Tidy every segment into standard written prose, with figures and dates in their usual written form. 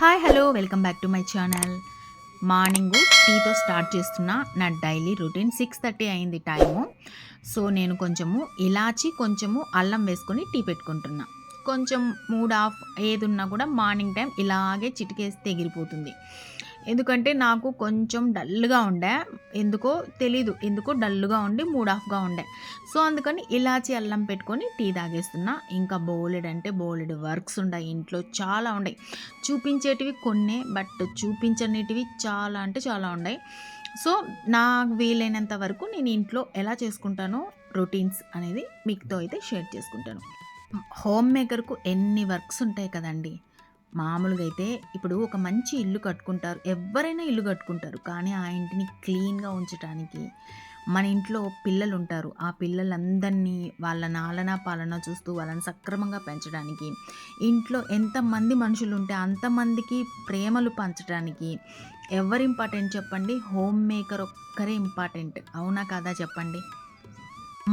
Hi hello welcome back to my channel. Morning టీతో start చేస్తున్న నా డైలీ రొటీన్. 6:30 అయింది టైము. సో నేను కొంచెము ఇలాచి కొంచెము అల్లం వేసుకొని టీ పెట్టుకుంటున్నా. కొంచెం మూడ్ ఆఫ్ ఏదున్నా కూడా మార్నింగ్ టైం ఇలాగే చిటికేస్తే ఎగిరిపోతుంది. ఎందుకంటే నాకు కొంచెం డల్గా ఉండే, ఎందుకో డల్గా ఉండి మూడ్ ఆఫ్గా ఉండే. సో అందుకని ఇలాచి అల్లం పెట్టుకొని టీ తాగేస్తున్నా. ఇంకా బోలెడు వర్క్స్ ఉన్నాయి ఇంట్లో, చాలా ఉన్నాయి. చూపించేటివి కొన్నే, బట్ చూపించనిటివి చాలా అంటే చాలా ఉన్నాయి. సో నాకు వీలైనంత వరకు నేను ఇంట్లో ఎలా చేసుకుంటానో రొటీన్స్ అనేది మీతో అయితే షేర్ చేసుకుంటాను. హోమ్ మేకర్కు ఎన్ని వర్క్స్ ఉంటాయి కదండి. మామూలుగా అయితే ఇప్పుడు ఒక మంచి ఇల్లు కట్టుకుంటారు, ఎవరైనా ఇల్లు కట్టుకుంటారు, కానీ ఆ ఇంటిని క్లీన్గా ఉంచడానికి మన ఇంట్లో పిల్లలు ఉంటారు. ఆ పిల్లలందరినీ వాళ్ళ నాలనా పాలన చూస్తూ వాళ్ళని సక్రమంగా పెంచడానికి, ఇంట్లో ఎంతమంది మనుషులు ఉంటే అంతమందికి ప్రేమలు పంచడానికి ఎవరు ఇంపార్టెంట్ చెప్పండి? హోమ్ మేకర్ ఒక్కరే ఇంపార్టెంట్. అవునా కాదా చెప్పండి?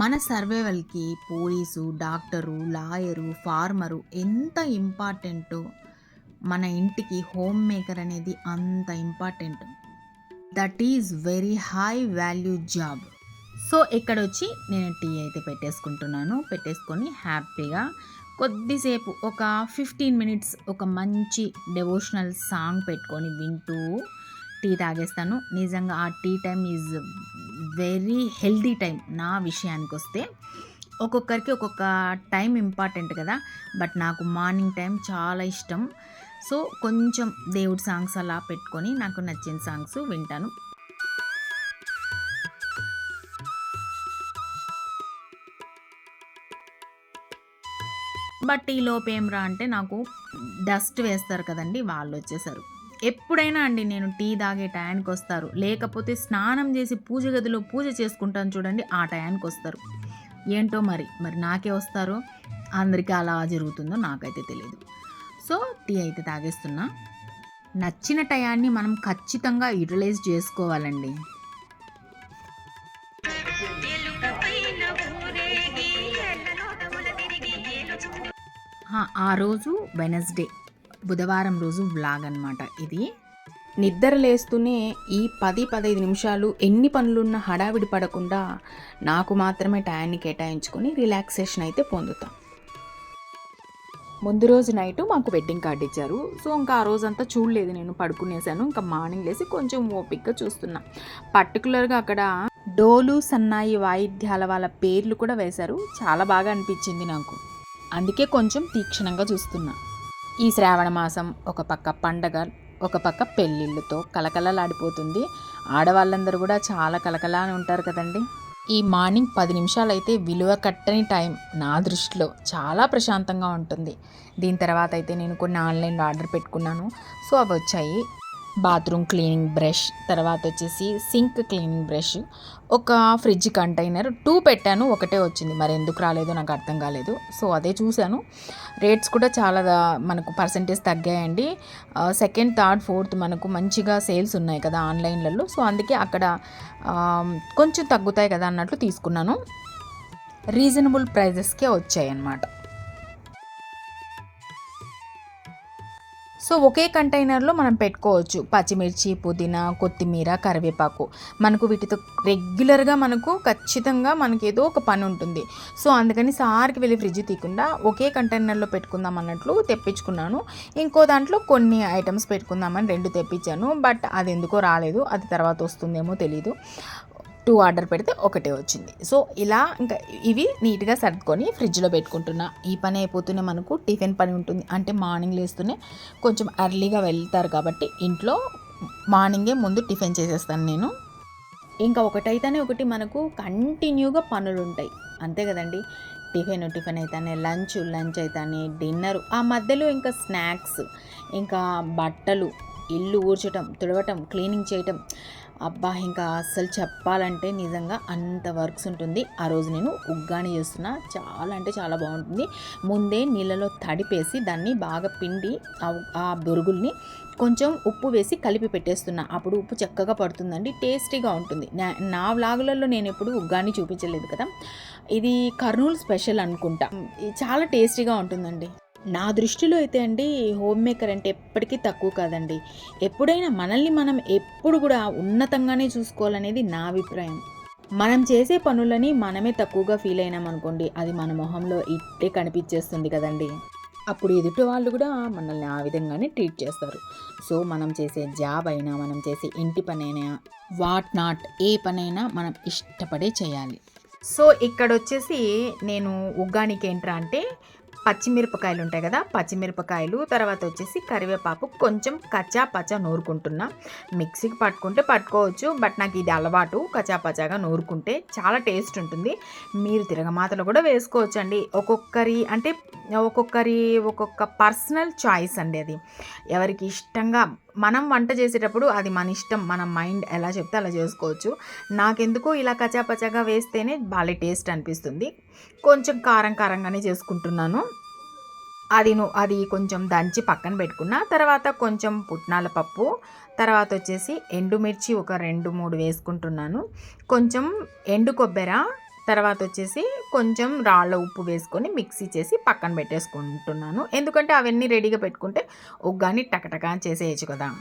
మన సర్వైవల్కి పోలీసు, డాక్టరు, లాయరు, ఫార్మరు ఎంత ఇంపార్టెంటో మన ఇంటికి హోమ్ మేకర్ అనేది అంత important. That is very high value job. So ఇక్కడ వచ్చి నేను టీ అయితే పెట్టేసుకొని హ్యాపీగా కొద్దిసేపు ఒక 15 మినిట్స్ ఒక మంచి డెవోషనల్ సాంగ్ పెట్టుకొని వింటూ టీ తాగేస్తాను. నిజంగా ఆ tea time is very healthy time. నా విషయానికి వస్తే ఒక్కొక్కరికి ఒక్కొక్క టైం ఇంపార్టెంట్ కదా, బట్ నాకు మార్నింగ్ టైం చాలా ఇష్టం. సో కొంచెం దేవుడి సాంగ్స్ అలా పెట్టుకొని నాకు నచ్చిన సాంగ్స్ వింటాను. బట్ ఈ లోపు ఏం రా అంటే నాకు డస్ట్ వేస్తారు కదండి, వాళ్ళు వచ్చేసారు. ఎప్పుడైనా అండి నేను టీ తాగే టయానికి వస్తారు, లేకపోతే స్నానం చేసి పూజ గదిలో పూజ చేసుకుంటాను చూడండి, ఆ టయానికి వస్తారు. ఏంటో మరి నాకే వస్తారో, అందరికీ అలా జరుగుతుందో నాకైతే తెలియదు. సో టీ అయితే తాగేస్తున్నా. నచ్చిన టయాన్ని మనం ఖచ్చితంగా యూటిలైజ్ చేసుకోవాలండి. ఆ రోజు వెనస్డే, బుధవారం రోజు వ్లాగ్ అనమాట ఇది. నిద్ర లేస్తూనే ఈ 10-15 నిమిషాలు ఎన్ని పనులున్నా హడావిడి పడకుండా నాకు మాత్రమే టయాన్ని కేటాయించుకొని రిలాక్సేషన్ అయితే పొందుతాం. ముందు రోజు నైటు మాకు వెడ్డింగ్ కార్డ్ ఇచ్చారు. సో ఇంకా ఆ రోజంతా చూడలేదు, నేను పడుకునేసాను. ఇంకా మార్నింగ్ లేసి కొంచెం ఓపిక్గా చూస్తున్నా. పర్టికులర్గా అక్కడ డోలు, సన్నాయి వాయిద్యాల వాళ్ళ పేర్లు కూడా వేశారు. చాలా బాగా అనిపించింది నాకు, అందుకే కొంచెం తీక్షణంగా చూస్తున్నా. ఈ శ్రావణ మాసం ఒక పక్క పండగ, ఒక పక్క పెళ్ళిళ్ళతో కలకలలాడిపోతుంది. ఆడవాళ్ళందరూ కూడా చాలా కలకలా అని ఉంటారు కదండి. ఈ మార్నింగ్ 10 నిమిషాలు అయితే విలువ కట్టని టైం నా దృష్టిలో. చాలా ప్రశాంతంగా ఉంటుంది. దీని తర్వాత అయితే నేను కొన్ని ఆన్లైన్లో ఆర్డర్ పెట్టుకున్నాను. సో అవి వచ్చాయి. బాత్రూమ్ క్లీనింగ్ బ్రష్, తర్వాత వచ్చేసి సింక్ క్లీనింగ్ బ్రష్, ఒక ఫ్రిడ్జ్ కంటైనర్ 2 పెట్టాను, ఒకటే వచ్చింది. మరి ఎందుకు రాలేదో నాకు అర్థం కాలేదు. సో అదే చూశాను. రేట్స్ కూడా చాలా మనకు పర్సెంటేజ్ తగ్గాయండి. సెకండ్, థర్డ్, ఫోర్త్ మనకు మంచిగా సేల్స్ ఉన్నాయి కదా ఆన్లైన్లలో. సో అందుకే అక్కడ కొంచెం తగ్గుతాయి కదా అన్నట్లు తీసుకున్నాను. రీజనబుల్ ప్రైజెస్కే వచ్చాయి అన్నమాట. సో ఒకే కంటైనర్లో మనం పెట్టుకోవచ్చు పచ్చిమిర్చి, పుదీనా, కొత్తిమీర, కరివేపాకు. మనకు వీటితో రెగ్యులర్గా ఖచ్చితంగా ఏదో ఒక పని ఉంటుంది. సో అందుకని సార్కి వెళ్ళి ఫ్రిడ్జ్ తీయకుండా ఒకే కంటైనర్లో పెట్టుకుందాం అన్నట్లు తెప్పించుకున్నాను. ఇంకో దాంట్లో కొన్ని ఐటమ్స్ పెట్టుకుందామని 2 తెప్పించాను. బట్ అది ఎందుకో రాలేదు, అది తర్వాత వస్తుందేమో తెలీదు. 2 ఆర్డర్ పెడితే ఒకటే వచ్చింది. సో ఇలా ఇంకా ఇవి నీట్గా సర్దుకొని ఫ్రిడ్జ్లో పెట్టుకుంటున్నా. ఈ పని అయిపోతూనే మనకు టిఫిన్ పని ఉంటుంది. అంటే మార్నింగ్ లేస్తూనే కొంచెం ఎర్లీగా వెళ్తారు కాబట్టి ఇంట్లో మార్నింగే ముందు టిఫిన్ చేసేస్తాను నేను. ఇంకా ఒకటైతేనే ఒకటి మనకు కంటిన్యూగా పనులు ఉంటాయి, అంతే కదండి. టిఫిన్ అయితేనే, లంచ్ అయితేనే, డిన్నరు, ఆ మధ్యలో ఇంకా స్నాక్స్, ఇంకా బట్టలు, ఇల్లు ఊడ్చటం, తుడవటం, క్లీనింగ్ చేయటం. అబ్బా ఇంకా అస్సలు చెప్పాలంటే నిజంగా అంత వర్క్స్ ఉంటుంది. ఆ రోజు నేను ఉగ్గాని చేస్తున్నా. చాలా అంటే చాలా బాగుంటుంది. ముందే నీళ్ళలో తడిపేసి దాన్ని బాగా పిండి ఆ బొరుగుల్ని కొంచెం ఉప్పు వేసి కలిపి పెట్టేస్తున్నా. అప్పుడు ఉప్పు చక్కగా పడుతుందండి, టేస్టీగా ఉంటుంది. నా వ్లాగులలో నేను ఎప్పుడు ఉగ్గాని చూపించలేదు కదా, ఇది కర్నూలు స్పెషల్ అనుకుంటా. చాలా టేస్టీగా ఉంటుందండి. నా దృష్టిలో అయితే అండి హోమ్ మేకర్ అంటే ఎప్పటికీ తక్కువ కాదండి. ఎప్పుడైనా మనల్ని మనం ఎప్పుడు కూడా ఉన్నతంగానే చూసుకోవాలనేది నా అభిప్రాయం. మనం చేసే పనులని మనమే తక్కువగా ఫీల్ అయినామనుకోండి, అది మన మొహంలో ఇట్టే కనిపించేస్తుంది కదండీ! అప్పుడు ఎదుటి వాళ్ళు కూడా మనల్ని ఆ విధంగానే ట్రీట్ చేస్తారు. సో, మనం చేసే జాబ్ అయినా, మనం చేసే ఇంటి పనైనా, వాట్ నాట్ ఏ పనైనా మనం ఇష్టపడే చేయాలి. సో, ఇక్కడొచ్చేసి నేను ఉగ్గానికి ఏంట్రా అంటే పచ్చిమిరపకాయలు ఉంటాయి కదా, పచ్చిమిరపకాయలు తర్వాత వచ్చేసి కరివేపాకు కొంచెం కచ్చా పచ్చా నూరుకుంటున్నా. మిక్సీకి పట్టుకుంటే పట్టుకోవచ్చు, బట్ నాకు ఇది అలవాటు. కచ్చా పచ్చాగా నూరుకుంటే చాలా టేస్ట్ ఉంటుంది. మీరు తిరగమాతలో కూడా వేసుకోవచ్చండి. ఒక్కొక్క పర్సనల్ చాయిస్ అండి అది. ఎవరికి ఇష్టంగా మనం వంట చేసేటప్పుడు అది మన ఇష్టం, మన మైండ్ ఎలా చెప్తే అలా చేసుకోవచ్చు. నాకెందుకో ఇలా కచ్చా పచ్చాగా వేస్తేనే భలే టేస్ట్ అనిపిస్తుంది. కొంచెం కారం కారంగానే చేసుకుంటున్నాను. అది కొంచెం దంచి పక్కన పెట్టుకున్న తర్వాత కొంచెం పుట్నాల పప్పు, తర్వాత వచ్చేసి ఎండుమిర్చి ఒక 2, 3 వేసుకుంటున్నాను. కొంచెం ఎండు కొబ్బెర, తర్వాత వచ్చేసి కొంచెం రాళ్ళ ఉప్పు వేసుకొని మిక్సీ చేసి పక్కన పెట్టేసుకుంటున్నాను. ఎందుకంటే అవన్నీ రెడీగా పెట్టుకుంటే ఉగ్గాని టకటకా చేసేయచ్చు కదా.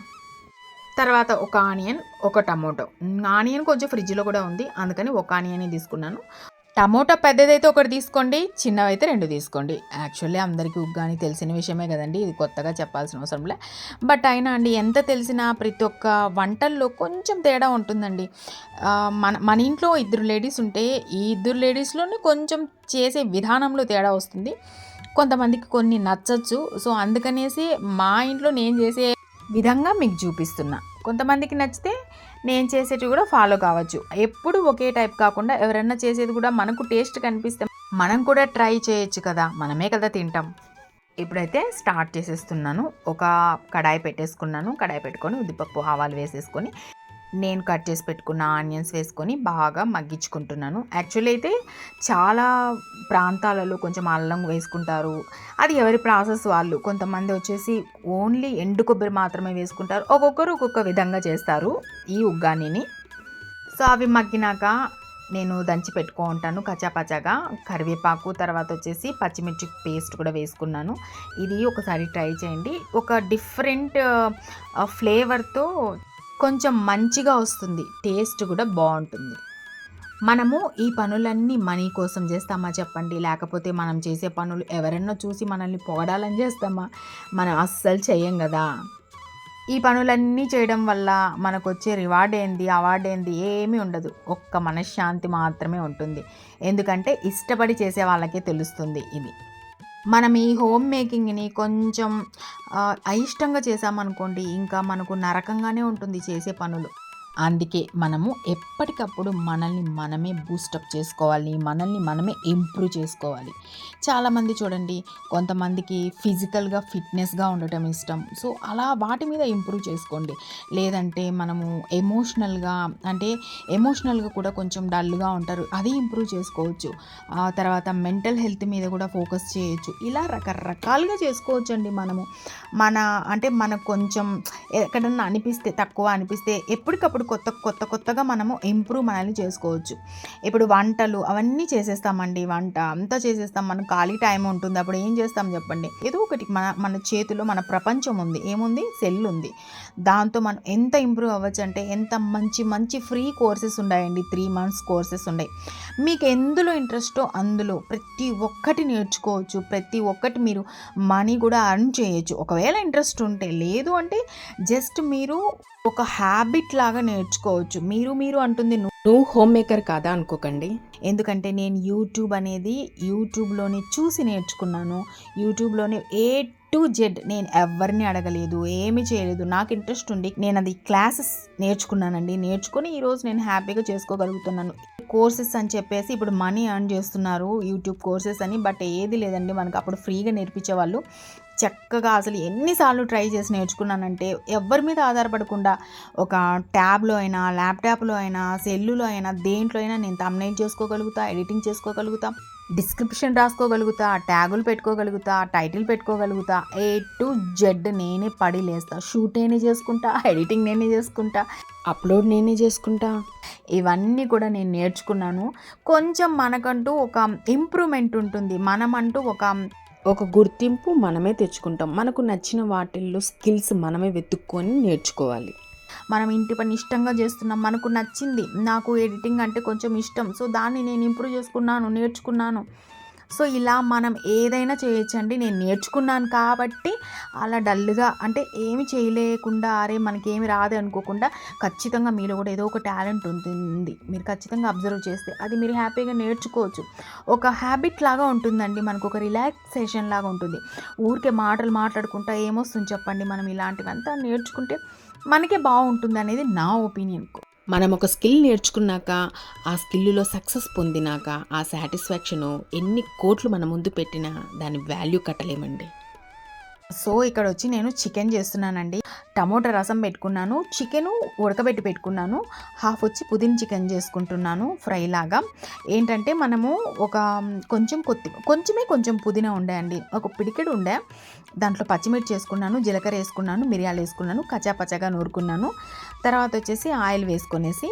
తర్వాత ఒక ఆనియన్, ఒక టమోటో. ఆనియన్ కొంచెం ఫ్రిడ్జ్‌లో కూడా ఉంది. అందుకని ఒక ఆనియనే తీసుకున్నాను. టమోటా పెద్దదైతే ఒకటి తీసుకోండి, చిన్నవైతే 2 తీసుకోండి. యాక్చువల్లీ అందరికీ ఉగ్గాని తెలిసిన విషయమే కదండీ! ఇది కొత్తగా చెప్పాల్సిన అవసరంలే. బట్ అయినా అండి ఎంత తెలిసినా ప్రతి ఒక్క వంటల్లో కొంచెం తేడా ఉంటుందండి. మన ఇంట్లో ఇద్దరు లేడీస్ ఉంటే, ఈ ఇద్దరు లేడీస్‌లోనే కొంచెం చేసే విధానంలో తేడా వస్తుంది. కొంతమందికి కొన్ని నచ్చచ్చు. సో, అందుకనేసి మా ఇంట్లో నేను చేసే విధంగా మీకు చూపిస్తున్నా. కొంతమందికి నచ్చితే నేను చేసేటివి కూడా ఫాలో కావచ్చు. ఎప్పుడు ఒకే టైప్ కాకుండా ఎవరైనా చేసేది కూడా మనకు టేస్ట్ కనిపిస్తే మనం కూడా ట్రై చేయొచ్చు కదా, మనమే కదా తింటాం. ఇప్పుడైతే స్టార్ట్ చేసేస్తున్నాను. ఒక కడాయి పెట్టేసుకున్నాను. కడాయి పెట్టుకొని ఉద్దిపప్పు, ఆవాలు వేసేసుకొని నేను కట్ చేసి పెట్టుకున్న ఆనియన్స్ వేసుకొని బాగా మగ్గించుకుంటున్నాను. యాక్చువల్లీ అయితే చాలా ప్రాంతాలలో కొంచెం అల్లం వేసుకుంటారు. అది ఎవరి ప్రాసెస్ వాళ్ళు. కొంతమంది వచ్చేసి ఓన్లీ ఎండు కొబ్బరి మాత్రమే వేసుకుంటారు. ఒక్కొక్కరు ఒక్కొక్క విధంగా చేస్తారు ఈ ఉగ్గానిని. సో, అవి మగ్గినాక నేను దంచి పెట్టుకుంటాను కచ్చాపచ్చాగా. కరివేపాకు, తర్వాత వచ్చేసి పచ్చిమిర్చి పేస్ట్ కూడా వేసుకున్నాను. ఇది ఒకసారి ట్రై చేయండి. ఒక డిఫరెంట్ ఫ్లేవర్తో కొంచెం మంచిగా వస్తుంది. టేస్ట్ కూడా బాగుంటుంది. మనము ఈ పనులన్నీ మనీ కోసం చేస్తామా చెప్పండి? లేకపోతే మనం చేసే పనులు ఎవరన్నా చూసి మనల్ని పొగడాలని చేస్తామా? మనం అస్సలు చెయ్యం కదా. ఈ పనులన్నీ చేయడం వల్ల మనకొచ్చే రివార్డ్ ఏంది, అవార్డ్ ఏంది ఏమీ ఉండదు. ఒక్క మనశ్శాంతి మాత్రమే ఉంటుంది. ఎందుకంటే ఇష్టపడి చేసే వాళ్ళకే తెలుస్తుంది ఇది. మనం ఈ హోమ్ మేకింగ్‌ని కొంచెం అయిష్టంగా చేశామనుకోండి, ఇంకా మనకు నరకంగానే ఉంటుంది చేసే పనులు. అందుకే మనము ఎప్పటికప్పుడు మనల్ని మనమే బూస్టప్ చేసుకోవాలి. మనల్ని మనమే ఇంప్రూవ్ చేసుకోవాలి. చాలామంది చూడండి, కొంతమందికి ఫిజికల్‌గా ఫిట్‌నెస్‌గా ఉండటం ఇష్టం. సో, అలా వాటి మీద ఇంప్రూవ్ చేసుకోండి. లేదంటే మనము ఎమోషనల్‌గా కూడా కొంచెం డల్‌గా ఉంటారు. అది ఇంప్రూవ్ చేసుకోవచ్చు. తర్వాత మెంటల్ హెల్త్ మీద కూడా ఫోకస్ చేయొచ్చు. ఇలా రకరకాలుగా చేసుకోవచ్చండి మనము. మనకు కొంచెం ఎక్కడన్నా తక్కువ అనిపిస్తే ఎప్పటికప్పుడు కొత్తగా మనము ఇంప్రూవ్ మనల్ని చేసుకోవచ్చు. ఇప్పుడు వంటలు అవన్నీ చేసేస్తామండి. వంట అంతా చేసేస్తాం. మనకు ఖాళీ టైం ఉంటుంది. అప్పుడు ఏం చేస్తాం చెప్పండి? ఏదో ఒకటి మన చేతిలో మన ప్రపంచం ఉంది. ఏముంది? సెల్ ఉంది. దాంతో మనం ఎంత ఇంప్రూవ్ అవ్వచ్చు అంటే ఎంత మంచి ఫ్రీ కోర్సెస్ ఉన్నాయండి. 3 months కోర్సెస్ ఉన్నాయి. మీకు ఎందులో ఇంట్రెస్టో అందులో ప్రతి ఒక్కటి నేర్చుకోవచ్చు. ప్రతి ఒక్కటి మీరు మనీ కూడా అర్న్ చేయొచ్చు. ఒకవేళ ఇంట్రెస్ట్ ఉంటే. లేదు అంటే జస్ట్ మీరు ఒక హ్యాబిట్ లాగా నేర్చుకోవచ్చు. మీరు అంటుంది నువ్వు హోమ్ మేకర్ కాదా అనుకోకండి. ఎందుకంటే నేను యూట్యూబ్‌లోనే చూసి నేర్చుకున్నాను. యూట్యూబ్‌లోనే ఏ టు జెడ్ నేను ఎవరిని అడగలేదు. ఏమీ చేయలేదు. నాకు ఇంట్రెస్ట్ ఉండి నేను అది క్లాసెస్ నేర్చుకున్నానండి. నేర్చుకొని ఈరోజు నేను హ్యాపీగా చేసుకోగలుగుతున్నాను. కోర్సెస్ అని చెప్పేసి ఇప్పుడు మనీ ఎర్న్ చేస్తున్నారు యూట్యూబ్ కోర్సెస్ అని. బట్ ఏది లేదండి, మనకు అప్పుడు ఫ్రీగా నేర్పించేవాళ్ళు. చక్కగా అసలు ఎన్నిసార్లు ట్రై చేసి నేర్చుకున్నానంటే ఎవరి మీద ఆధారపడకుండా ఒక ట్యాబ్లో అయినా, ల్యాప్టాప్లో అయినా, సెల్లులో అయినా, దేంట్లో అయినా నేను థంబ్‌నెయిల్ చేసుకోగలుగుతా, ఎడిటింగ్ చేసుకోగలుగుతా, డిస్క్రిప్షన్ రాసుకోగలుగుతా, ట్యాగులు పెట్టుకోగలుగుతా, టైటిల్ పెట్టుకోగలుగుతా. ఏ టు జెడ్ నేనే పడి లేస్తా. షూట్ నేనే చేసుకుంటా, ఎడిటింగ్ నేనే చేసుకుంటా, అప్లోడ్ నేనే చేసుకుంటా. ఇవన్నీ కూడా నేను నేర్చుకున్నాను. కొంచెం మనకంటూ ఒక ఇంప్రూవ్మెంట్ ఉంటుంది. మనమంటూ ఒక గుర్తింపు మనమే తెచ్చుకుంటాం. మనకు నచ్చిన వాటిల్లో స్కిల్స్ మనమే వెతుక్కొని నేర్చుకోవాలి. మనం ఇంటి పని ఇష్టంగా చేస్తున్నాం, మనకు నచ్చింది. నాకు ఎడిటింగ్ అంటే కొంచెం ఇష్టం, సో దాన్ని నేను ఇంప్రూవ్ చేసుకున్నాను, నేర్చుకున్నాను. సో ఇలా మనం ఏదైనా చేయొచ్చండి. నేను నేర్చుకున్నాను కాబట్టి అలా డల్‌గా అంటే ఏమి చేయలేకుండా అరే మనకేమి రాదు అనుకోకుండా ఖచ్చితంగా మీలో కూడా ఏదో ఒక టాలెంట్ ఉంటుంది. మీరు ఖచ్చితంగా అబ్జర్వ్ చేస్తే అది మీరు హ్యాపీగా నేర్చుకోవచ్చు. ఒక హ్యాబిట్ లాగా ఉంటుందండి. మనకు ఒక రిలాక్సేషన్ లాగా ఉంటుంది. ఊరికే మాటలు మాట్లాడుకుంటా ఏమొస్తుంది చెప్పండి. మనం ఇలాంటివంతా నేర్చుకుంటే మనకే బాగుంటుందనేది నా ఒపీనియన్. మనం ఒక స్కిల్ నేర్చుకున్నాక, ఆ స్కిల్‌లో సక్సెస్ పొందినాక, ఆ సాటిస్ఫాక్షను ఎన్ని కోట్లు మన ముందు పెట్టినా దాని వాల్యూ కట్టలేమండి. సో ఇక్కడొచ్చి నేను చికెన్ చేస్తున్నానండి. టమోటా రసం పెట్టుకున్నాను, చికెను ఉడకబెట్టి పెట్టుకున్నాను. హాఫ్ వచ్చి పుదీనా చికెన్ చేసుకుంటున్నాను ఫ్రై లాగా. ఏంటంటే మనము ఒక కొంచెం పుదీనా ఉండే అండి, ఒక పిడికెడు ఉండే. దాంట్లో పచ్చిమిర్చి వేసుకున్నాను, జీలకర్ర వేసుకున్నాను, మిరియాలు వేసుకున్నాను, కచ్చాపచ్చాగా నూరుకున్నాను. తర్వాత వచ్చేసి ఆయిల్ వేసుకొనేసి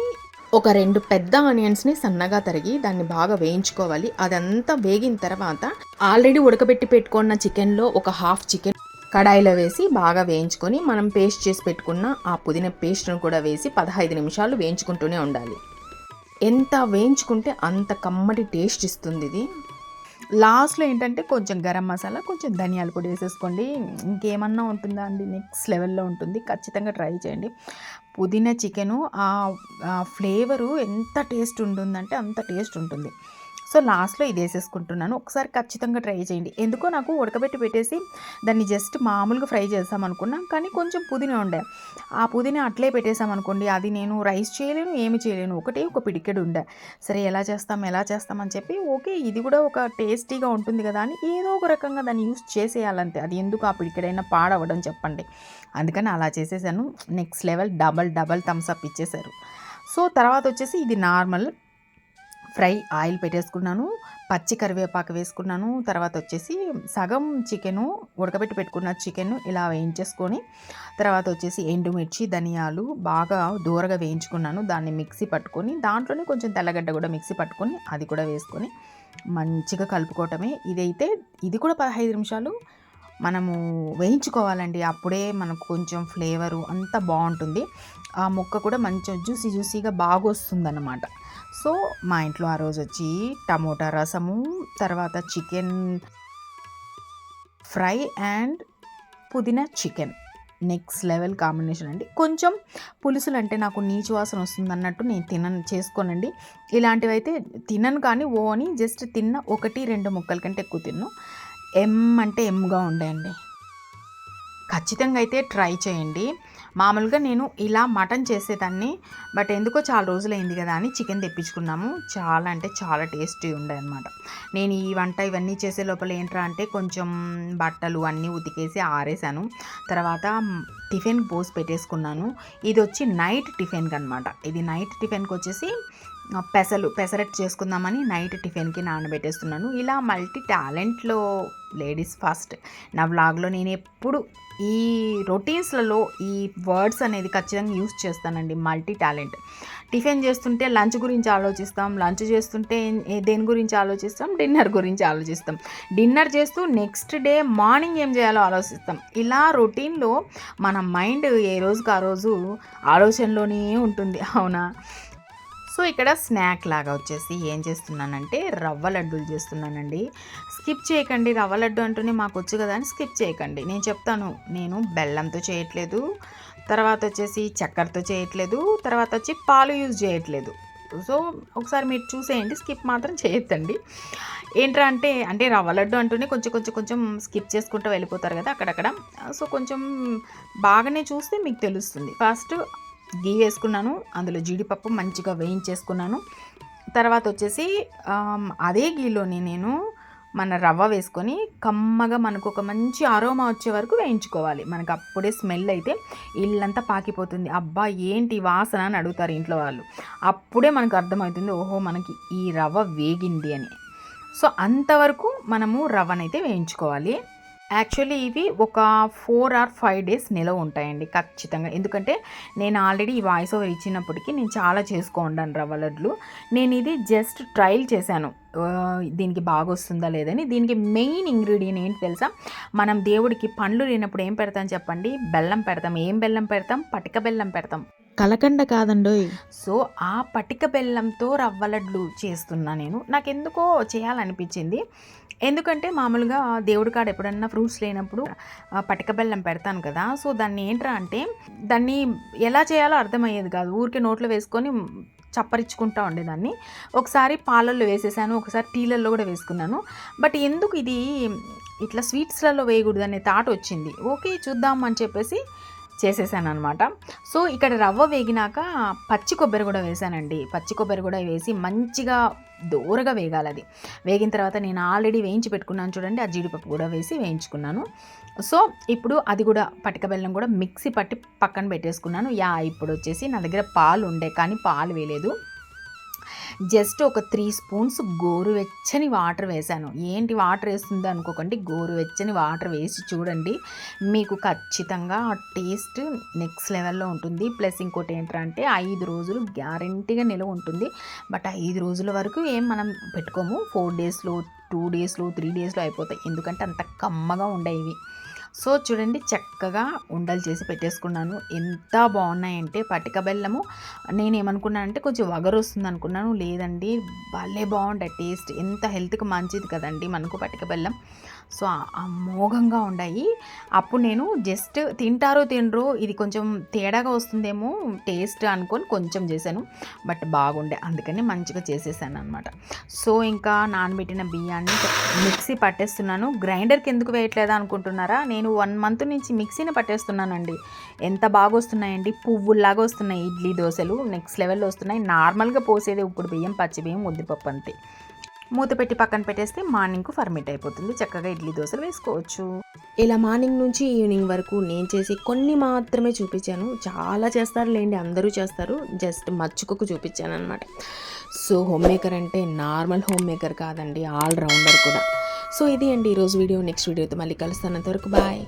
ఒక 2 పెద్ద ఆనియన్స్‌ని సన్నగా తరిగి దాన్ని బాగా వేయించుకోవాలి. అదంతా వేగిన తర్వాత ఆల్రెడీ ఉడకబెట్టి పెట్టుకున్న చికెన్‌లో ఒక హాఫ్ చికెన్ కడాయిలో వేసి బాగా వేయించుకొని మనం పేస్ట్ చేసి పెట్టుకున్న ఆ పుదీనా పేస్ట్‌ను కూడా వేసి 15 నిమిషాలు వేయించుకుంటూనే ఉండాలి. ఎంత వేయించుకుంటే అంత కమ్మటి టేస్ట్ ఇస్తుంది ఇది. లాస్ట్‌లో ఏంటంటే కొంచెం గరం మసాలా, కొంచెం ధనియాల పొడి వేసేసుకోండి. ఇంకేమన్నా ఉంటుందా అండి, నెక్స్ట్ లెవెల్‌లో ఉంటుంది. ఖచ్చితంగా ట్రై చేయండి. పుదీనా చికెను ఫ్లేవరు ఎంత టేస్ట్ ఉంటుందంటే అంత టేస్ట్ ఉంటుంది. సో లాస్ట్‌లో ఇది వేసేసుకుంటున్నాను. ఒకసారి ఖచ్చితంగా ట్రై చేయండి. ఎందుకో నాకు ఉడకబెట్టి పెట్టేసి దాన్ని జస్ట్ మామూలుగా ఫ్రై చేద్దామనుకున్నా, కానీ కొంచెం పుదీనా ఉండే. ఆ పుదీనా అట్లే పెట్టేసామనుకోండి, అది నేను రైస్ చేయలేను, ఏమి చేయలేను. ఒకటే ఒక పిడికెడు ఉండే. సరే ఎలా చేస్తాం అని చెప్పి ఓకే ఇది కూడా ఒక టేస్టీగా ఉంటుంది కదా అని ఏదో ఒక రకంగా దాన్ని యూస్ చేసేయాలంతే. అది ఎందుకు ఆ పిడికెడైనా పాడవడం చెప్పండి. అందుకని అలా చేసేసాను. Next level double thumbs up ఇచ్చేశారు. సో తర్వాత వచ్చేసి ఇది నార్మల్ ఫ్రై ఆయిల్ పెట్టేసుకున్నాను, పచ్చి కరివేపాకు వేసుకున్నాను. తర్వాత వచ్చేసి సగం చికెను ఉడకబెట్టి పెట్టుకున్న చికెను ఇలా వేయించేసుకొని, తర్వాత వచ్చేసి ఎండుమిర్చి, ధనియాలు బాగా దూరగా వేయించుకున్నాను. దాన్ని మిక్సీ పట్టుకొని దాంట్లోనే కొంచెం తెల్లగడ్డ కూడా మిక్సీ పట్టుకొని అది కూడా వేసుకొని మంచిగా కలుపుకోవటమే. ఇది కూడా 15 నిమిషాలు మనము వేయించుకోవాలండి. అప్పుడే మనకు కొంచెం ఫ్లేవరు అంతా బాగుంటుంది. ఆ ముక్క కూడా మంచిగా జ్యూసీగా బాగా వస్తుందన్నమాట. సో మా ఇంట్లో ఆ రోజు వచ్చి టమోటా రసము, తర్వాత చికెన్ ఫ్రై అండ్ పుదీనా చికెన్ నెక్స్ట్ లెవెల్ కాంబినేషన్ అండి. కొంచెం పులుసులు అంటే నాకు నీచు వాసన వస్తుంది అన్నట్టు నేను చేసుకోనండి. ఇలాంటివి అయితే తినను, కానీ అని జస్ట్ తిన్న 1-2 ముక్కల కంటే ఎక్కువ తిన్ను. అంటే ఎమ్గా ఉండేయండి. ఖచ్చితంగా అయితే ట్రై చేయండి. మామూలుగా నేను ఇలా మటన్ చేసేదాన్ని, బట్ ఎందుకో చాలా రోజులైంది కదా అని చికెన్ తెప్పించుకున్నాము. చాలా అంటే చాలా టేస్టీ ఉండే అనమాట. నేను ఈ వంట ఇవన్నీ చేసే లోపల ఏంట్రా అంటే కొంచెం బట్టలు అన్నీ ఉతికేసి ఆరేసాను. తర్వాత టిఫిన్ పోసి పెట్టేసుకున్నాను. ఇది వచ్చి నైట్ టిఫిన్కి అనమాట. ఇది నైట్ టిఫిన్కి వచ్చేసి పెసరట్టు చేసుకుందామని నైట్ టిఫిన్కి నానబెట్టేస్తున్నాను. ఇలా మల్టీ టాలెంట్లో లేడీస్ ఫస్ట్. నా వ్లాగ్లో నేను ఎప్పుడు ఈ రొటీన్స్లలో ఈ వర్డ్స్ అనేది ఖచ్చితంగా యూస్ చేస్తానండి. Multi talent. టిఫిన్ చేస్తుంటే లంచ్ గురించి ఆలోచిస్తాం, లంచ్ చేస్తుంటే దేని గురించి ఆలోచిస్తాం, డిన్నర్ గురించి ఆలోచిస్తాం, డిన్నర్ చేస్తూ నెక్స్ట్ డే మార్నింగ్ ఏం చేయాలో ఆలోచిస్తాం. ఇలా రొటీన్లో మన మైండ్ ఏ రోజుకి ఆ రోజు ఆలోచనలోనే ఉంటుంది, అవునా? సో ఇక్కడ స్నాక్ లాగా వచ్చేసి ఏం చేస్తున్నానంటే రవ్వ లడ్డూలు చేస్తున్నానండి. స్కిప్ చేయకండి, రవ్వ లడ్డు అంటూనే మాకు వచ్చు కదా అని స్కిప్ చేయకండి. నేను చెప్తాను, నేను బెల్లంతో చేయట్లేదు, తర్వాత వచ్చేసి చక్కెరతో చేయట్లేదు, తర్వాత వచ్చి పాలు యూజ్ చేయట్లేదు. సో ఒకసారి మీరు చూసేయండి, స్కిప్ మాత్రం చేయొద్దండి. ఏంట్రా అంటే రవ్వ లడ్డు అంటూనే కొంచెం స్కిప్ చేసుకుంటూ వెళ్ళిపోతారు కదా అక్కడక్కడ. సో కొంచెం బాగానే చూస్తే మీకు తెలుస్తుంది. ఫస్ట్ గీ వేసుకున్నాను, అందులో జీడిపప్పు మంచిగా వేయించేసుకున్నాను. తర్వాత వచ్చేసి అదే గీలోని నేను మన రవ్వ వేసుకొని కమ్మగా మనకు ఒక మంచి అరోమా వచ్చే వరకు వేయించుకోవాలి. మనకు అప్పుడే స్మెల్ అయితే ఇల్లంతా పాకిపోతుంది. అబ్బా ఏంటి వాసన అని అడుగుతారు ఇంట్లో వాళ్ళు. అప్పుడే మనకు అర్థమవుతుంది, ఓహో మనకి ఈ రవ్వ వేగింది అని. సో అంతవరకు మనము రవ్వనైతే వేయించుకోవాలి. యాక్చువల్లీ ఇవి ఒక 4 ఆర్ 5 డేస్ నిలవ ఉంటాయండి ఖచ్చితంగా. ఎందుకంటే నేను ఆల్రెడీ ఈ వాయిస్ ఓవర్ ఇచ్చినప్పటికీ నేను చాలా చేసుకోండాను రవ్వ లడ్లు. నేను ఇది జస్ట్ ట్రయల్ చేశాను. దీనికి బాగొస్తుందా లేదని. దీనికి మెయిన్ ఇంగ్రీడియంట్ ఏంటి తెలుసా? మనం దేవుడికి పండ్లు లేనప్పుడు ఏం పెడతాం చెప్పండి? బెల్లం పెడతాం. ఏం బెల్లం పెడతాం? పటిక బెల్లం పెడతాం. కలకండ కాదండోయ్. సో ఆ పటిక బెల్లంతో రవ్వ లడ్లు చేస్తున్నా నేను. నాకెందుకో చేయాలనిపించింది. ఎందుకంటే మామూలుగా దేవుడి కాడ ఎప్పుడన్నా ఫ్రూట్స్ లేనప్పుడు పటిక బెల్లం పెడతాను కదా. సో దాన్ని ఏంట్రా అంటే దాన్ని ఎలా చేయాలో అర్థమయ్యేది కాదు. ఊరికే నోట్లో వేసుకొని చప్పరించుకుంటా ఉండేదాన్ని. ఒకసారి పాలల్లో వేసేసాను, ఒకసారి టీలల్లో కూడా వేసుకున్నాను. బట్ ఎందుకు ఇది ఇట్లా స్వీట్స్లలో వేయకూడదు అనే థాట్ వచ్చింది. ఓకే చూద్దాం అని చెప్పేసి చేసేసాను అనమాట. సో ఇక్కడ రవ్వ వేగినాక పచ్చి కొబ్బరి కూడా వేసానండి. పచ్చి కొబ్బరి కూడా వేసి మంచిగా దోరగా వేగాలి. అది వేగిన తర్వాత నేను ఆల్రెడీ వేయించి పెట్టుకున్నాను చూడండి, ఆ జీడిపప్పు కూడా వేసి వేయించుకున్నాను. సో ఇప్పుడు అది కూడా పటిక బెల్లం కూడా మిక్సీ పట్టి పక్కన పెట్టేసుకున్నాను. ఇప్పుడు వచ్చేసి నా దగ్గర పాలు ఉండే కానీ పాలు వేయలేదు. జస్ట్ ఒక 3 స్పూన్స్ గోరువెచ్చని వాటర్ వేసాను. ఏంటి వాటర్ వేస్తుందో అనుకోకండి, గోరువెచ్చని వాటర్ వేసి చూడండి, మీకు ఖచ్చితంగా ఆ టేస్ట్ నెక్స్ట్ లెవెల్లో ఉంటుంది. ప్లస్ ఇంకోటి ఏంటంటే 5 రోజులు గ్యారంటీగా నిలవ ఉంటుంది. బట్ 5 రోజుల వరకు ఏం మనం పెట్టుకోము. 4 డేస్లో 2 డేస్లో 3 డేస్లో అయిపోతాయి. ఎందుకంటే అంత కమ్మగా ఉండేవి ఇవి. సో చూడండి చక్కగా ఉండలు చేసి పెట్టేసుకున్నాను. ఎంత బాగున్నాయంటే పటిక బెల్లము నేనేమనుకున్నానంటే కొంచెం వగరు వస్తుంది అనుకున్నాను. లేదండి భలే బాగుంటాయి టేస్ట్. ఎంత హెల్త్కి మంచిది కదండి మనకు పటిక బెల్లం. సో అమోఘంగా ఉన్నాయి. అప్పుడు నేను జస్ట్ తింటారో తినరో ఇది కొంచెం తేడాగా వస్తుందేమో టేస్ట్ అనుకొని కొంచెం చేశాను. బట్ బాగుండే, అందుకని మంచిగా చేసేసాను అనమాట. సో ఇంకా నానబెట్టిన బియ్యాన్ని మిక్సీ పట్టేస్తున్నాను. గ్రైండర్కి ఎందుకు వేయట్లేదా అనుకుంటున్నారా? నేను 1 మంత్ నుంచి మిక్సీని పట్టేస్తున్నానండి. ఎంత బాగా వస్తున్నాయండి, పువ్వుల్లాగా వస్తున్నాయి ఇడ్లీ దోశలు. నెక్స్ట్ లెవెల్లో వస్తున్నాయి. నార్మల్గా పోసేది ఉప్పుడు బియ్యం, పచ్చి బియ్యం, ముద్దిపప్పు అంతే. మూత పెట్టి పక్కన పెట్టేస్తే మార్నింగ్కు ఫర్మెంట్ అయిపోతుంది. చక్కగా ఇడ్లీ దోశలు వేసుకోవచ్చు. ఇలా మార్నింగ్ నుంచి ఈవినింగ్ వరకు నేను చేసి కొన్ని మాత్రమే చూపించాను. చాలా చేస్తారు లేండి, అందరూ చేస్తారు. జస్ట్ మచ్చుకు చూపించాను అనమాట. సో హోమ్ మేకర్ అంటే నార్మల్ హోమ్ మేకర్ కాదండి, ఆల్ రౌండర్ కూడా. సో ఇది అండి ఈరోజు వీడియో. నెక్స్ట్ వీడియోతో మళ్ళీ కలుస్తాను. అంతవరకు బాయ్.